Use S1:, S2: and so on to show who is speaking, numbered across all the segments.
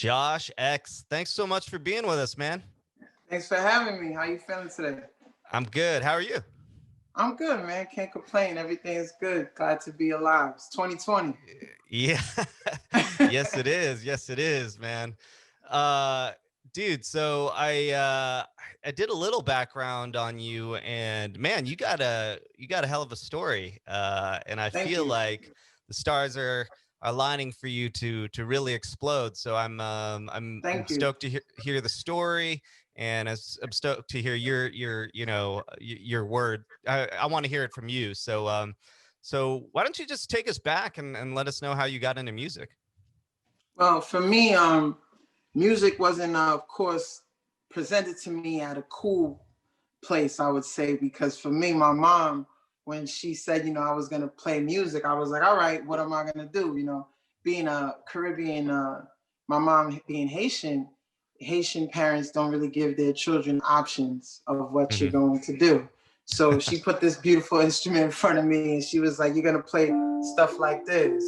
S1: Josh X, thanks so much for being with us, man.
S2: Thanks for having me. How you feeling today?
S1: I'm good. How are you?
S2: I'm good, man. Can't complain. Everything is good. Glad to be alive. It's 2020.
S1: Yeah. Yes, it is. Yes, it is, man. Uh, Dude, so I did a little background on you, and man, you got a hell of a story. And I
S2: Thank
S1: feel
S2: you.
S1: like the stars are lining for you to really explode. So I'm
S2: Thank you.
S1: stoked to hear the story, and I'm stoked to hear your word. I want to hear it from you. So why don't you just take us back and let us know how you got into music?
S2: Well, for me, music wasn't, of course, presented to me at a cool place, I would say, because for me, my mom, when she said, I was going to play music, I was like, all right, what am I going to do? Being a Caribbean, my mom being Haitian parents don't really give their children options of what you're
S1: Hmm.
S2: going to do. So she put this beautiful instrument in front of me and she was like, you're going to play stuff like this.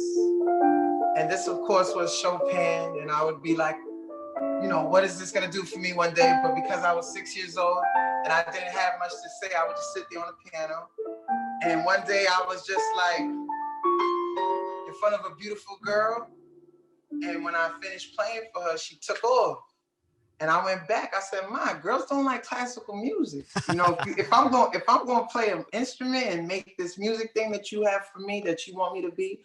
S2: And this, of course, was Chopin. And I would be like, what is this going to do for me one day? But because I was 6 years old and I didn't have much to say, I would just sit there on the piano. And one day I was just like in front of a beautiful girl. And when I finished playing for her, she took off. And I went back. I said, "Ma, girls don't like classical music. If I'm going to play an instrument and make this music thing that you have for me, that you want me to be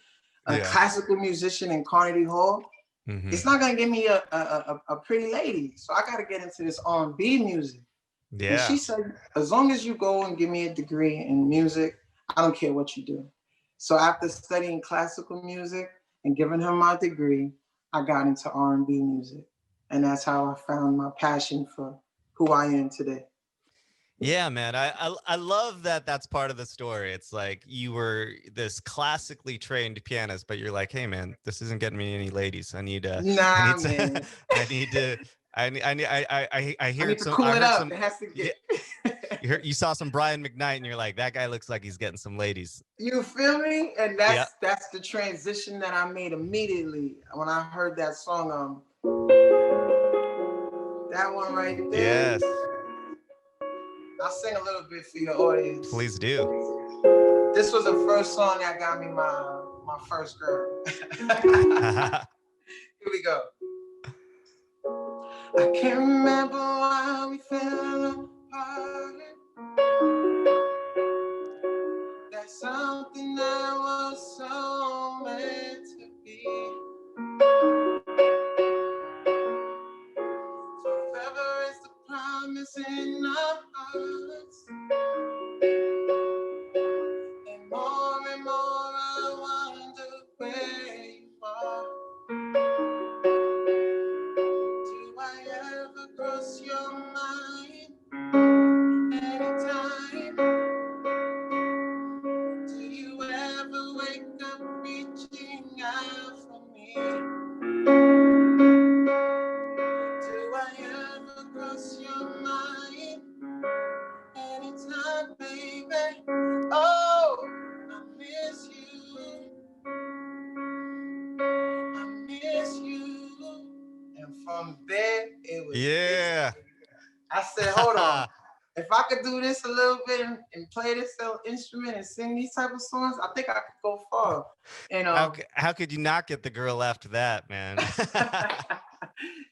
S2: a
S1: Yeah.
S2: classical musician in Carnegie Hall,
S1: Hmm.
S2: it's not going to give me a pretty lady. So I got to get into this R&B music." And she
S1: Yeah.
S2: said, "As long as you go and give me a degree in music, I don't care what you do." So after studying classical music and giving her my degree, I got into R&B music. And that's how I found my passion for who I am today.
S1: Yeah, man. I love that that's part of the story. It's like you were this classically trained pianist, but you're like, hey man, this isn't getting me any ladies. I
S2: Nah,
S1: need to
S2: man.
S1: I need to I need I
S2: I
S1: heard
S2: need to
S1: some
S2: cool
S1: I
S2: it
S1: heard
S2: up.
S1: some
S2: It has to
S1: yeah,
S2: get.
S1: you saw some Brian McKnight and you're like, that guy looks like he's getting some ladies.
S2: You feel me? And
S1: Yeah.
S2: that's the transition that I made immediately when I heard that song. That one right there.
S1: Yes.
S2: I'll sing a little bit for your audience.
S1: Please do.
S2: This was the first song that got me my first girl. Here we go. I can't remember why we fell apart. That's something that was so meant to be. Forever is the promise in our hearts. And more I wonder where you are. Do I ever cross your mind anytime? Do you ever wake up reaching out for me? Do I ever cross your mind anytime, baby? Oh, I miss you. I miss you. And from there, it was business.
S1: Yeah.
S2: I said, hold on. If I could do this a little bit and play this instrument and sing these type of songs, I think I could go far. And
S1: How could you not get the girl after that, man?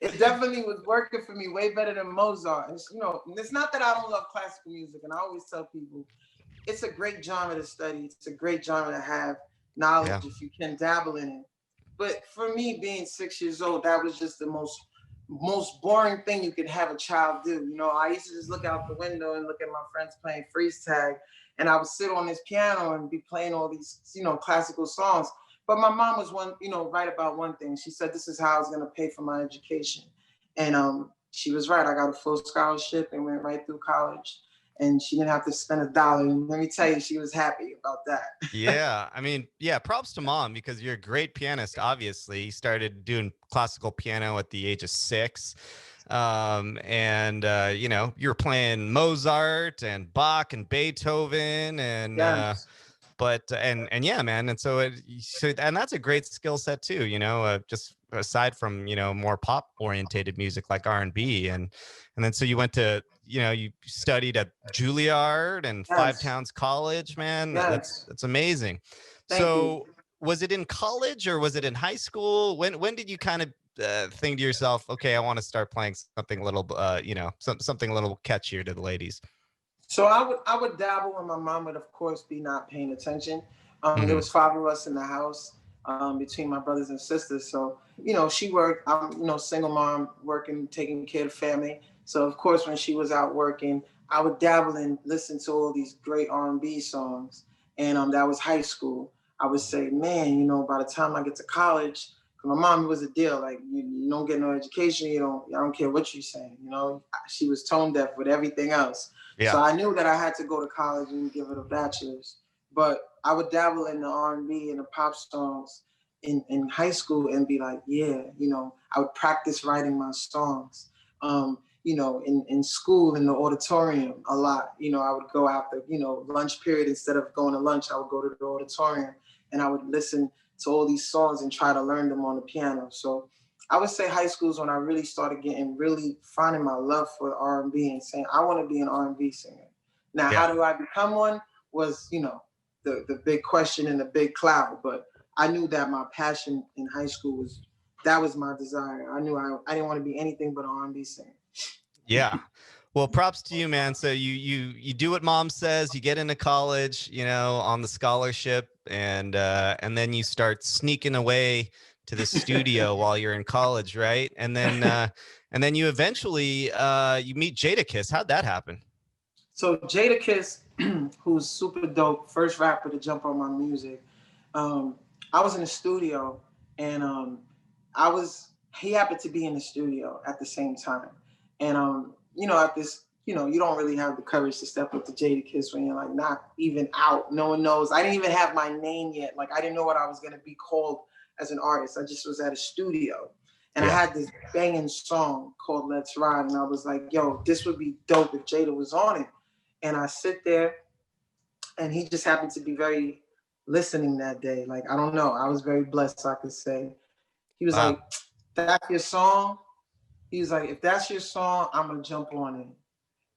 S2: it definitely was working for me way better than Mozart. And it's not that I don't love classical music, and I always tell people it's a great genre to study. It's a great genre to have knowledge
S1: Yeah.
S2: if you can dabble in it. But for me, being 6 years old, that was just the most boring thing you could have a child do. I used to just look out the window and look at my friends playing freeze tag, and I would sit on this piano and be playing all these, classical songs. But my mom was right about one thing. She said this is how I was going to pay for my education, and she was right. I got a full scholarship and went right through college, and she didn't have to spend $1. And let me tell you, she was happy about that.
S1: Yeah, I mean, yeah, props to mom because you're a great pianist. Obviously, you started doing classical piano at the age of 6, and you were playing Mozart and Bach and Beethoven, and
S2: Yes.
S1: but and yeah, man, and so and that's a great skill set too. Just aside from, you know, more pop orientated music like R&B, and then so you went to, you know, you studied at Juilliard and Five
S2: Yes,
S1: Towns College, man.
S2: yes.
S1: That's amazing.
S2: Thank you.
S1: So was it in college or was it in high school? When did you kind of think to yourself, okay, I want to start playing something a little, you know, something a little catchier to the ladies?
S2: So I would dabble when my mom would, of course, be not paying attention. There
S1: Hmm.
S2: was five of us in the house, between my brothers and sisters. So you know, she worked. I'm, you know, single mom, working, taking care of the family. So of course, when she was out working, I would dabble and listen to all these great R&B songs. And that was high school. I would say, man, you know, by the time I get to college, 'cause my mom was a deal. Like you don't get no education, I don't care what you're saying. You know, she was tone deaf with everything else. So
S1: Yeah.
S2: I knew that I had to go to college and give it a bachelor's. But I would dabble in the R&B and the pop songs in high school and be like, yeah, you know, I would practice writing my songs. You know, in school, in the auditorium a lot. You know, I would go after, you know, lunch period. Instead of going to lunch, I would go to the auditorium and I would listen to all these songs and try to learn them on the piano. So I would say high school is when I really started really finding my love for R&B and saying, I want to be an R&B singer. Now,
S1: Yeah.
S2: how do I become one was, you know, the big question and the big cloud. But I knew that my passion in high school that was my desire. I knew I didn't want to be anything but an R&B singer.
S1: Yeah. Well, props to you, man. So you do what mom says, you get into college, you know, on the scholarship, and then you start sneaking away to the studio while you're in college, right? And then you eventually you meet Jadakiss. How'd that happen?
S2: So Jadakiss, who's super dope, first rapper to jump on my music. Um, I was in the studio, and he happened to be in the studio at the same time. And you know, at this, you know, you don't really have the courage to step up to Jadakiss when you're like not even out. No one knows. I didn't even have my name yet. Like I didn't know what I was gonna be called as an artist. I just was at a studio. And I
S1: Yeah.
S2: had this banging song called Let's Ride. And I was like, yo, this would be dope if Jada was on it. And I sit there, and he just happened to be very listening that day. Like, I don't know. I was very blessed, I could say. He was
S1: Wow.
S2: like, that's your song? He was like, if that's your song, I'm going to jump on it.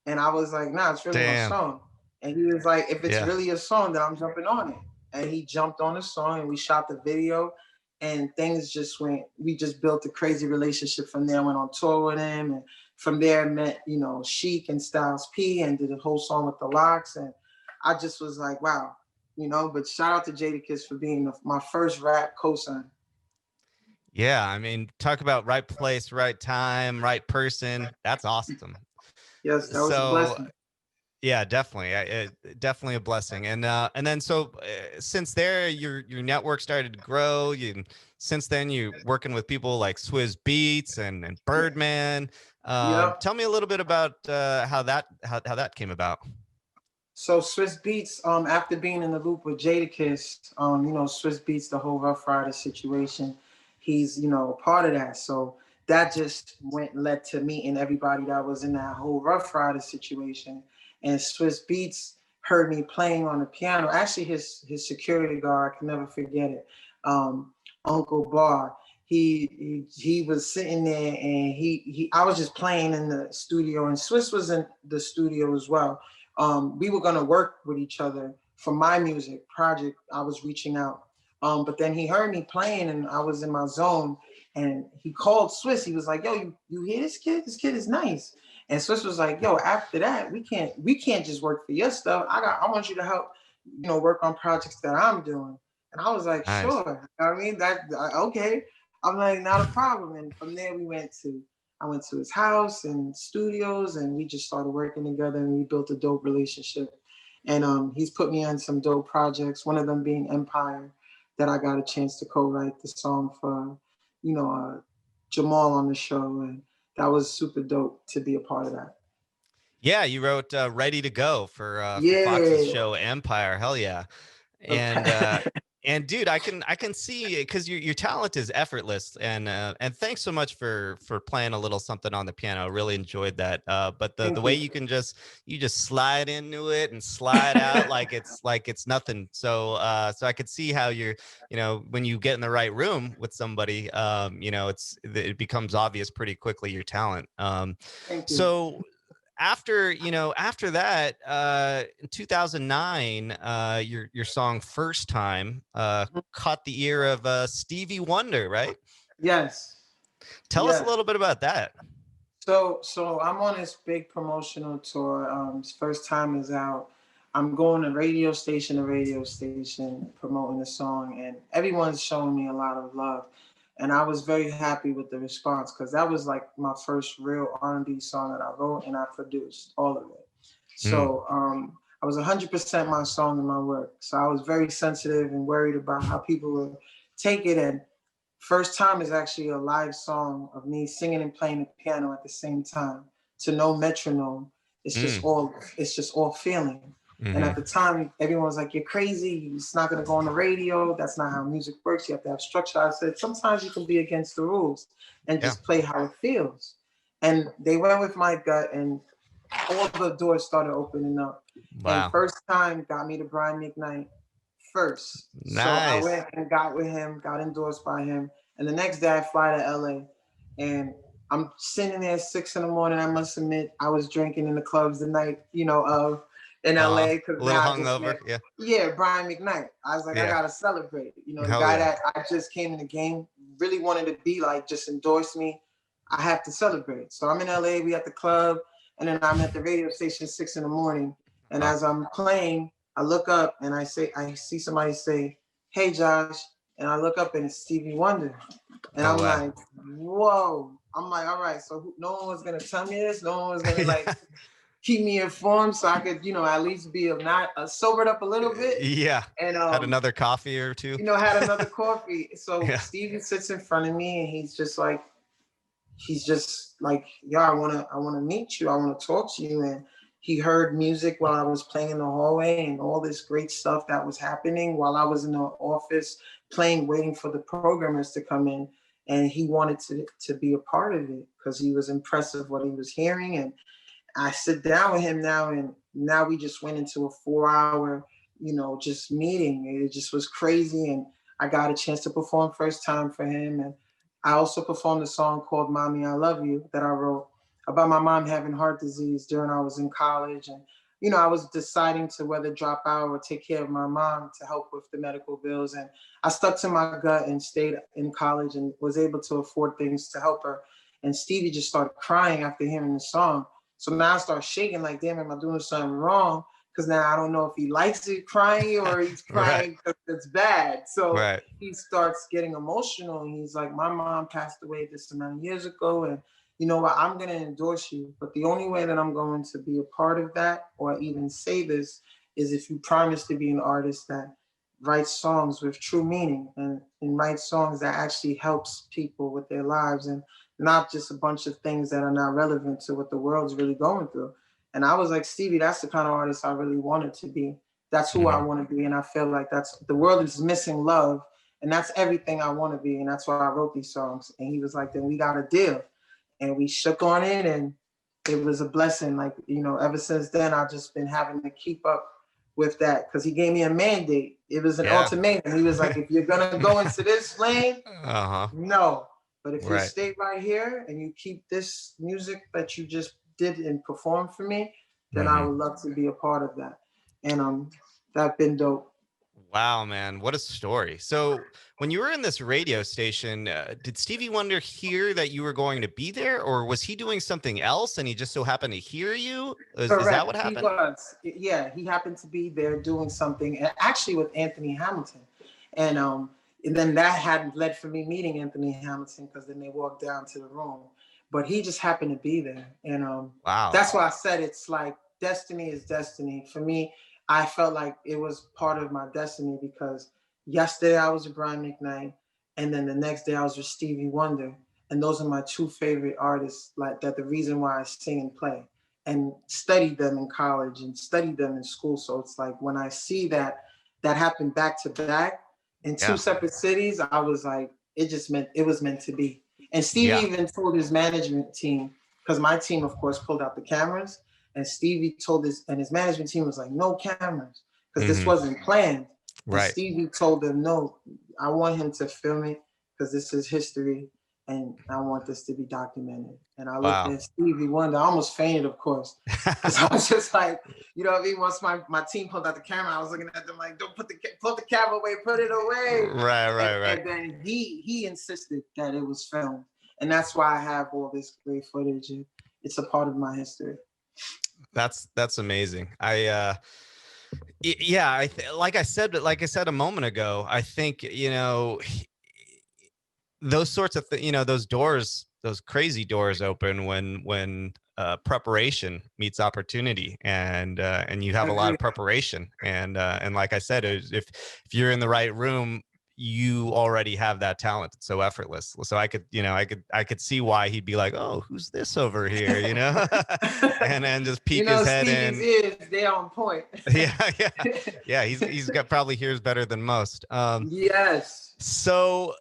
S2: And I was like, nah, it's really my
S1: Damn.
S2: song. And he was like, if it's
S1: Yeah.
S2: really a song, then I'm jumping on it. And he jumped on the song and we shot the video. And things just we just built a crazy relationship from there. Went on tour with him. And from there, met, you know, Chic and Styles P and did a whole song with the Locks. And I just was like, wow, you know, but shout out to Jadakiss for being my first rap cosign.
S1: Yeah. I mean, talk about right place, right time, right person. That's awesome.
S2: Yes, that was a
S1: So
S2: blessing.
S1: yeah, definitely. Definitely a blessing. And then so since there, your network started to grow. Since then you working with people like Swizz Beats and Birdman.
S2: Yep.
S1: Tell me a little bit about how that came about.
S2: So Swizz Beats, after being in the loop with Jadakiss, you know, Swizz Beats, the whole Rough Rider situation, he's, you know, part of that. So that just led to meeting everybody that was in that whole Rough Rider situation. And Swizz Beats heard me playing on the piano. Actually, his security guard, I can never forget it. Uncle Bar. He was sitting there, and I was just playing in the studio, and Swizz was in the studio as well. We were gonna work with each other for my music project. I was reaching out, but then he heard me playing, and I was in my zone. And he called Swizz. He was like, "Yo, you hear this kid? This kid is nice." And Swizz was like, "Yo, after that, we can't just work for your stuff. I want you to help, you know, work on projects that I'm doing." And I was like,
S1: Nice.
S2: "Sure." You know what I mean, okay. I'm like, not a problem. And from there, I went to his house and studios, and we just started working together, and we built a dope relationship. And he's put me on some dope projects. One of them being Empire, that I got a chance to co-write the song for, you know, Jamal on the show, and that was super dope to be a part of that.
S1: Yeah, you wrote "Ready to Go" for Fox's
S2: Yeah.
S1: show Empire. Hell yeah. And
S2: Okay.
S1: And dude, I can see it because your talent is effortless, and thanks so much for playing a little something on the piano. I really enjoyed that. But the
S2: Thank
S1: way
S2: you.
S1: you just slide into it and slide out like it's nothing. So I could see how you're, when you get in the right room with somebody, it becomes obvious pretty quickly your talent.
S2: Thank you.
S1: So after that, in 2009, your song First Time caught the ear of Stevie Wonder, right?
S2: Yes.
S1: Tell us a
S2: Yes.
S1: little bit about that.
S2: So I'm on this big promotional tour. First Time is out. I'm going to radio station promoting the song, and everyone's showing me a lot of love. And I was very happy with the response because that was like my first real R&B song that I wrote and I produced all of it.
S1: Mm,
S2: So I was 100% my song and my work. So I was very sensitive and worried about how people would take it. And First Time is actually a live song of me singing and playing the piano at the same time to no metronome.
S1: mm,
S2: It's just all feeling. And
S1: mm-hmm.
S2: at the time, everyone was like, "You're crazy. It's not gonna go on the radio. That's not how music works. You have to have structure." I said, "Sometimes you can be against the rules and
S1: Yeah.
S2: just play how it feels." And they went with my gut, and all the doors started opening up. And
S1: Wow.
S2: First Time got me to Brian McKnight first. So I
S1: Nice.
S2: went and got with him, got endorsed by him. And the next day I fly to LA and I'm sitting there at 6 in the morning. I must admit, I was drinking in the clubs the night, of in LA because
S1: A little
S2: now I just
S1: hungover.
S2: met,
S1: Yeah.
S2: yeah, Brian McKnight. I was like, I
S1: Yeah.
S2: gotta celebrate. The
S1: Hell
S2: guy
S1: yeah.
S2: that I just came in the game really wanted to be like, just endorse me. I have to celebrate. So I'm in LA, we at the club, and then I'm at the radio station 6 in the morning. And
S1: Huh.
S2: as I'm playing, I look up and I see somebody say, "Hey Josh," and I look up and it's Stevie Wonder. And
S1: Oh
S2: I'm
S1: wow.
S2: like, whoa. I'm like, all right, so no one was gonna tell me this. No one was gonna like
S1: Yeah.
S2: keep me informed so I could, at least be not sobered up a little bit.
S1: Yeah.
S2: And
S1: Had another coffee or two.
S2: had another coffee. So
S1: Yeah.
S2: Stevie sits in front of me and he's just like, yeah, I wanna meet you. I wanna talk to you. And he heard music while I was playing in the hallway and all this great stuff that was happening while I was in the office playing, waiting for the programmers to come in. And he wanted to be a part of it because he was impressed with what he was hearing. And I sit down with him now, and now we just went into a 4 hour, just meeting. It just was crazy. And I got a chance to perform First Time for him. And I also performed a song called Mommy, I Love You that I wrote about my mom having heart disease during I was in college. And, I was deciding to whether drop out or take care of my mom to help with the medical bills. And I stuck to my gut and stayed in college and was able to afford things to help her. And Stevie just started crying after hearing the song. So now I start shaking like, damn, am I doing something wrong? Because now I don't know if he likes it crying or he's
S1: Right.
S2: crying because it's bad. So
S1: Right.
S2: he starts getting emotional and he's like, my mom passed away this amount of years ago. And you know what? I'm going to endorse you. But the only way that I'm going to be a part of that or even say this is if you promise to be an artist that writes songs with true meaning and writes songs that actually helps people with their lives and not just a bunch of things that are not relevant to what the world's really going through. And I was like, Stevie, that's the kind of artist I really wanted to be. That's who I
S1: Hmm.
S2: want to be. And I feel like the world is missing love. And that's everything I want to be. And that's why I wrote these songs. And he was like, then we got a deal. And we shook on it and it was a blessing. Like, ever since then, I've just been having to keep up with that because he gave me a mandate. It was an
S1: Yeah.
S2: ultimatum. He was like, if you're going to go into this lane,
S1: Uh-huh.
S2: no. But if you
S1: Right.
S2: stay right here and you keep this music that you just did and performed for me, then I
S1: Hmm.
S2: would love to be a part of that. And that's been dope.
S1: Wow, man, what a story. So, when you were in this radio station, did Stevie Wonder hear that you were going to be there, or was he doing something else and he just so happened to hear you? Is that
S2: Correct.
S1: what
S2: He
S1: happened?
S2: was. Yeah, he happened to be there doing something, actually with Anthony Hamilton. And then that had led for me meeting Anthony Hamilton because then they walked down to the room. But he just happened to be there. And
S1: Wow.
S2: that's why I said it's like destiny is destiny. For me, I felt like it was part of my destiny because yesterday I was with Brian McKnight, and then the next day I was with Stevie Wonder. And those are my two favorite artists, like that the reason why I sing and play and studied them in college and studied them in school. So it's like when I see that happened back to back, in two
S1: Yeah.
S2: separate cities, I was like, it was meant to be. And Stevie
S1: Yeah.
S2: even told his management team, because my team, of course, pulled out the cameras, and Stevie told his management team was like, no cameras, because this wasn't planned. And
S1: Right.
S2: Stevie told them, no, I want him to film it because this is history and I want this to be documented. And I looked
S1: Wow.
S2: at Stevie Wonder, I almost fainted, of course, because I was just like, you know what I mean? Once my team pulled out the camera, I was looking at them like, don't put the camera away, put it away.
S1: Right.
S2: And then he insisted that it was filmed. And that's why I have all this great footage. And it's a part of my history.
S1: That's amazing. Yeah, like I said a moment ago, I think, those sorts of those doors, those crazy doors open when preparation meets opportunity, and you have a lot of preparation, and like I said, if you're in the right room, you already have that talent. It's so effortless. So I could see why he'd be like, oh, who's this over here, and then just peek his head
S2: Stevie's
S1: in.
S2: ears, they're on point.
S1: Yeah. He's got probably hears better than most.
S2: Yes.
S1: So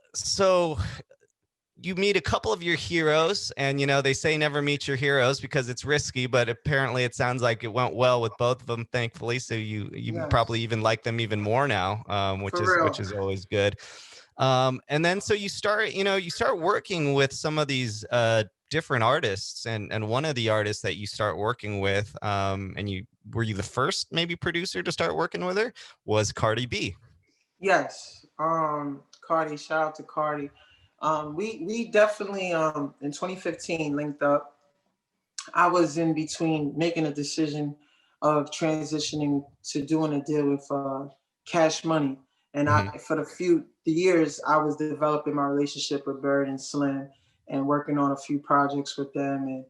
S1: you meet a couple of your heroes, and they say never meet your heroes because it's risky, but apparently it sounds like it went well with both of them, thankfully. So you probably even like them even more now, which is always good. And then so you start working with some of these different artists, and one of the artists that you start working with, and were you the first maybe producer to start working with her, was Cardi B.
S2: Yes. Cardi, shout out to Cardi. We definitely in 2015 linked up. I was in between making a decision of transitioning to doing a deal with Cash Money, and for the years I was developing my relationship with Bird and Slim, and working on a few projects with them, and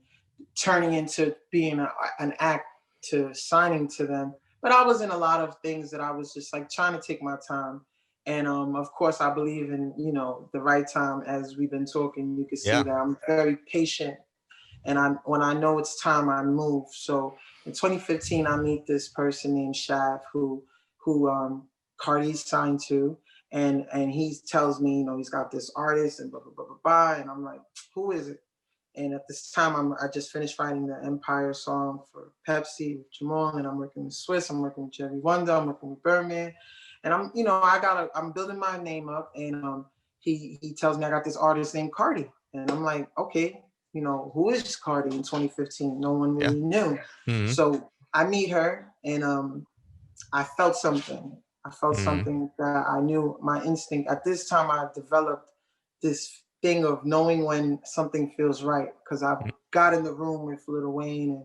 S2: turning into being an act to signing to them. But I was in a lot of things that I was just like trying to take my time. And of course, I believe in, the right time. As we've been talking, you can see that I'm very patient. And when I know it's time, I move. So in 2015, I meet this person named Shav who Cardi signed to. And he tells me, he's got this artist and blah, blah, blah, blah, blah. And I'm like, who is it? And at this time, I just finished writing the Empire song for Pepsi with Jamal, and I'm working with Swiss, I'm working with Stevie Wonder, I'm working with Birdman, and I'm building my name up, and he tells me I got this artist named Cardi, and I'm like, okay, who is Cardi in 2015? No one really knew. So I meet her, and I felt something. I felt something that I knew, my instinct. At this time, I developed this thing of knowing when something feels right, because I got in the room with Lil Wayne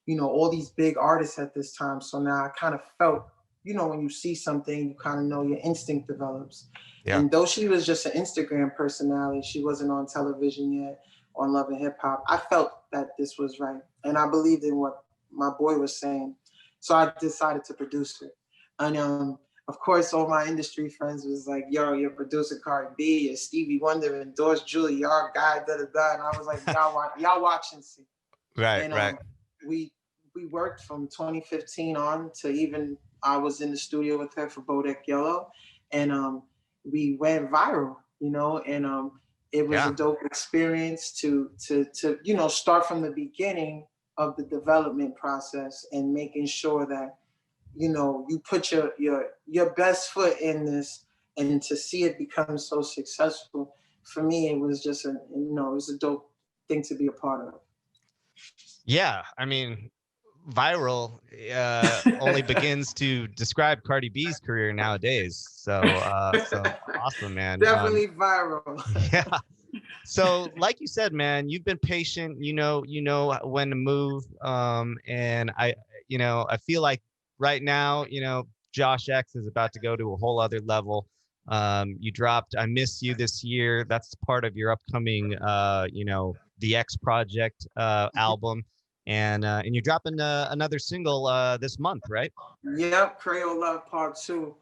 S2: and all these big artists at this time. So now I kind of felt, when you see something, you kind of know, your instinct develops. And though she was just an Instagram personality, she wasn't on television yet on Love and Hip Hop, I felt that this was right, and I believed in what my boy was saying. So I decided to produce it. And of course, all my industry friends was like, yo, you're producing Cardi B, you're Stevie Wonder, endorsed Julie, y'all guy, da-da-da. And I was like, y'all watch and see.
S1: Right,
S2: and
S1: right.
S2: We worked from 2015 on to even, I was in the studio with her for Bodak Yellow, and we went viral, and it was a dope experience to start from the beginning of the development process and making sure that you put your best foot in this, and to see it become so successful, for me, it was just it was a dope thing to be a part of.
S1: Yeah, I mean, viral only begins to describe Cardi B's career nowadays. So awesome, man.
S2: Definitely viral.
S1: Yeah. So like you said, man, you've been patient, you know when to move. And I feel like right now, Josh X is about to go to a whole other level. You dropped I Miss You this year. That's part of your upcoming the X Project album. And you're dropping another single this month, right?
S2: Yep, Creole Love Part 2,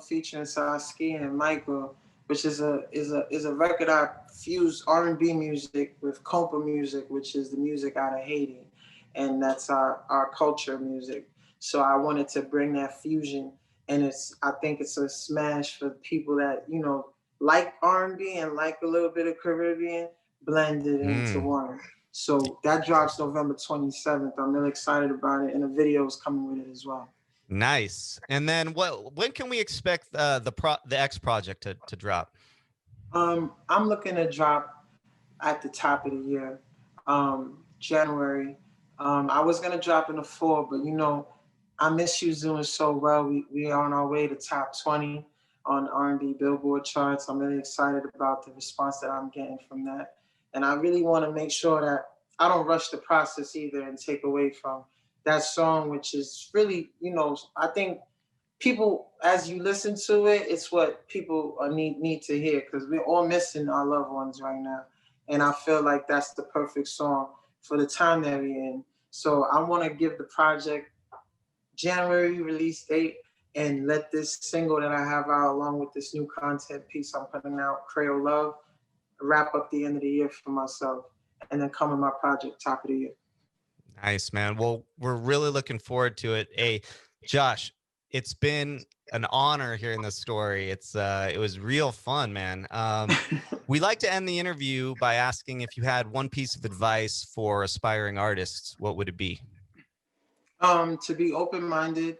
S2: featuring Saskia and Michael, which is a record I fuse R&B music with compa music, which is the music out of Haiti, and that's our culture music. So I wanted to bring that fusion and I think it's a smash for people that, you know, like R&B and like a little bit of Caribbean blended into one. So that drops November 27th. I'm really excited about it, and the video is coming with it as well.
S1: Nice. And then when can we expect the X project to drop?
S2: I'm looking to drop at the top of the year, January. I was gonna drop in the fall, but you know, I Miss You's doing so well. We are on our way to top 20 on R&B Billboard charts. I'm really excited about the response that I'm getting from that, and I really want to make sure that I don't rush the process either and take away from that song, which is really, you know, I think people, as you listen to it, it's what people need to hear, because we're all missing our loved ones right now. And I feel like that's the perfect song for the time that we're in. So I want to give the project January release date and let this single that I have out, along with this new content piece I'm putting out, Creole Love, wrap up the end of the year for myself, and then come in my project top of the year.
S1: Nice, man. Well, we're really looking forward to it. Hey, Josh, it's been an honor hearing this story. It was real fun, man. We like to end the interview by asking, if you had one piece of advice for aspiring artists, what would it be?
S2: To be open-minded.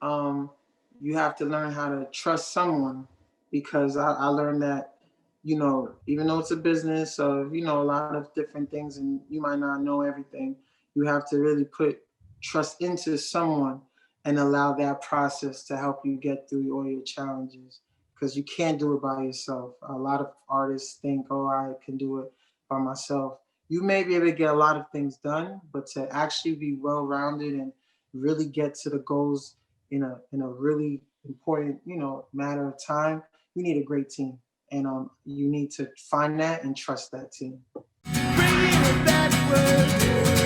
S2: You have to learn how to trust someone, because I learned that, you know, even though it's a business of, you know, a lot of different things and you might not know everything, you have to really put trust into someone and allow that process to help you get through all your challenges, because you can't do it by yourself. A lot of artists think, oh, I can do it by myself. You may be able to get a lot of things done, but to actually be well-rounded and really get to the goals in a really important, you know, matter of time, you need a great team. And you need to find that and trust that team. Bring it backwards.